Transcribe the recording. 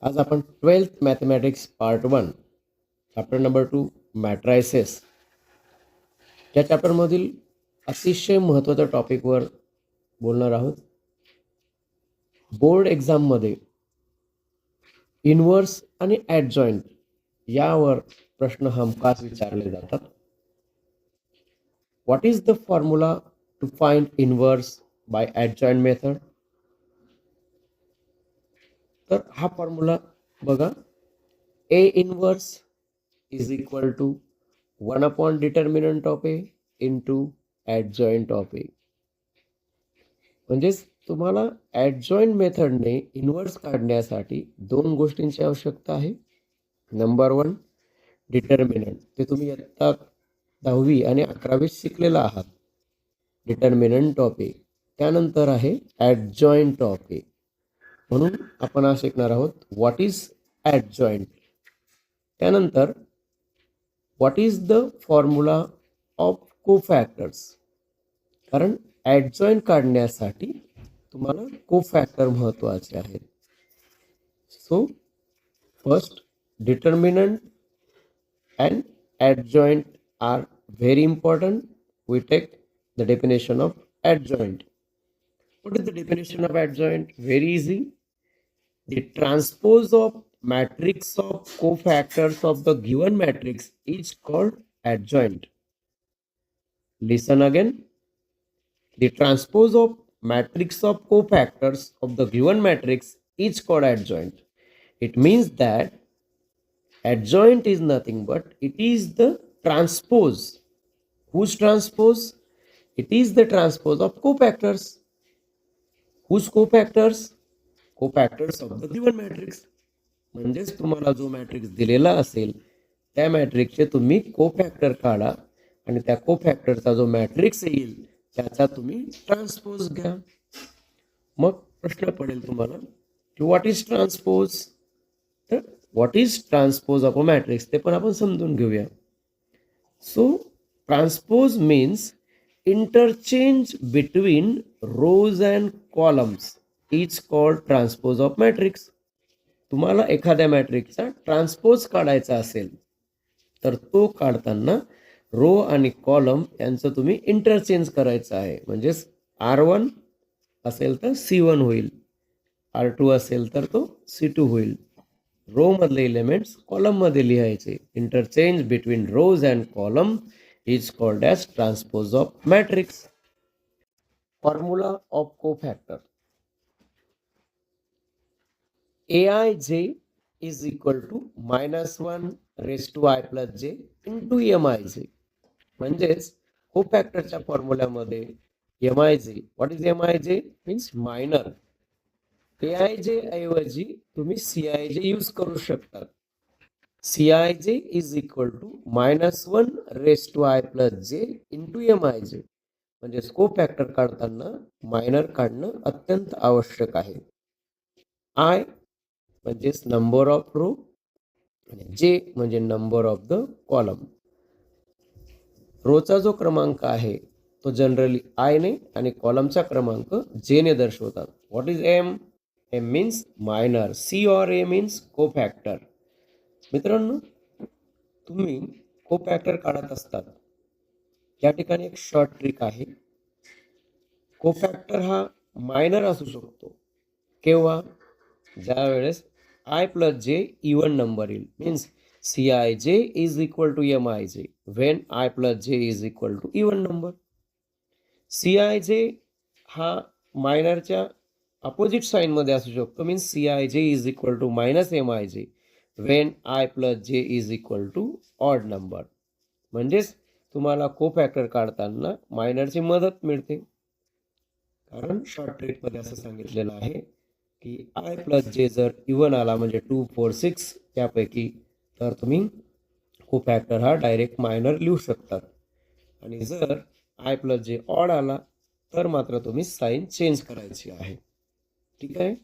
आज आपण 12th mathematics part 1 chapter number 2 matrices या चॅप्टरमधील अतिशय महत्त्वाच्या टॉपिकवर बोलणार आहोत. बोर्ड एक्झाममध्ये इन्व्हर्स आणि ॲडजॉइंट यावर प्रश्न हमखास विचारले जातात. What is the formula to find inverse by adjoint method? तर हा फॉर्म्युला बघा, a inverse is equal to 1 upon determinant of a into adjoint of a. म्हणजेच तुम्हाला ॲडजॉइंट मेथडने इन्व्हर्स काढण्यासाठी दोन गोष्टींची आवश्यकता आहे. नंबर 1 डिटर्मिनंट, ते तुम्ही इयत्ता 10वी आणि 11वी शिकलेला आहात. डिटर्मिनंट ऑफ ए. त्यानंतर आहे ॲडजॉइंट ऑफ ए. म्हणून आपण आज शिकणार आहोत व्हॉट इज ॲडजॉइंट. त्यानंतर what is the formula of cofactors. कारण ॲडजॉइंट काढण्यासाठी तुम्हाला कोफॅक्टर महत्त्वाचे आहेत. So first, determinant and adjoint are very important. We take the definition of adjoint. What is the definition of adjoint? Very easy. The transpose of matrix of cofactors of the given matrix is called adjoint. Listen again. The transpose of matrix of cofactors of the given matrix is called adjoint. It means that adjoint is nothing but it is the transpose. Whose transpose? It is the transpose of cofactors. Whose cofactors? Cofactors of the given matrix. म्हणजेच तुम्हाला जो matrix दिलेला असेल त्या मॅट्रिक्सचे तुम्ही कोफॅक्टर काढा आणि त्या कोफॅक्टरचा जो मॅट्रिक्स येईल त्याचा तुम्ही ट्रान्सपोज घ्या. मग प्रश्न पडेल तुम्हाला की व्हॉट इज ट्रान्सपोज. तर what is transpose of a matrix ते पण आपण समजून घेऊया. So transpose means interchange between rows and columns is called transpose of matrix. तुम्हाला एखाद्या मॅट्रिक्सचा ट्रान्सपोज काढायचा असेल तर तो काढताना रो आणि कॉलम यांचं तुम्ही इंटरचेंज करायचं आहे. म्हणजेच R1 असेल तर C1 होईल, R2 असेल तर तो C2 होईल. रो मधले एलिमेंट्स कॉलम मध्ये लिहायचे. Interchange between rows and column is called as transpose of matrix. Formula of cofactor. Aij is equal to -1 raised to I plus j into Mij. म्हणजेच कोफॅक्टरच्या फॉर्म्युल्यामध्ये Mij, what is Mij means minor. Aij ऐवजी तुम्ही Cij use करू शकता. Cij is equal to -1 raised to I plus j into Mij. म्हणजे कोफॅक्टर काढताना minor काढणं अत्यंत आवश्यक आहे. I म्हणजेच नंबर ऑफ रो आणि j म्हणजे number of the column. Rochak जो क्रमांक आहे तो जनरली I ने आणि कॉलमचा क्रमांक j ने दर्शवतात. What is m? m means minor. C or a means cofactor. मित्रांनो, तुम्ही कोफॅक्टर काढत असतात या ठिकाणी एक शॉर्ट ट्रिक आहे. कोफॅक्टर हा मायनर असू शकतो केव्हा? ज्या वेळेस I plus j even number येईल. Means Cij is equal to Mij when I plus j is equal to even number. Cij हा मायनरच्या अपोजिट साईन मध्ये असू शकतो. Means Cij is equal to -Mij when I plus j is equal to odd number. म्हणजेच तुम्हाला कोफॅक्टर काढताना मायनरची मदत मिळते. कारण शॉर्ट ट्रिक मध्ये असं सांगितलेलं आहे की I plus j जर इवन आला म्हणजे 2, 4, 6 त्यापैकी तर तुम्ही कोफॅक्टर हा डायरेक्ट मायनर लिहू शकतात. आणि जर I plus j ऑड आला तर मात्र तुम्ही साईन चेंज करायची आहे. ठीक आहे.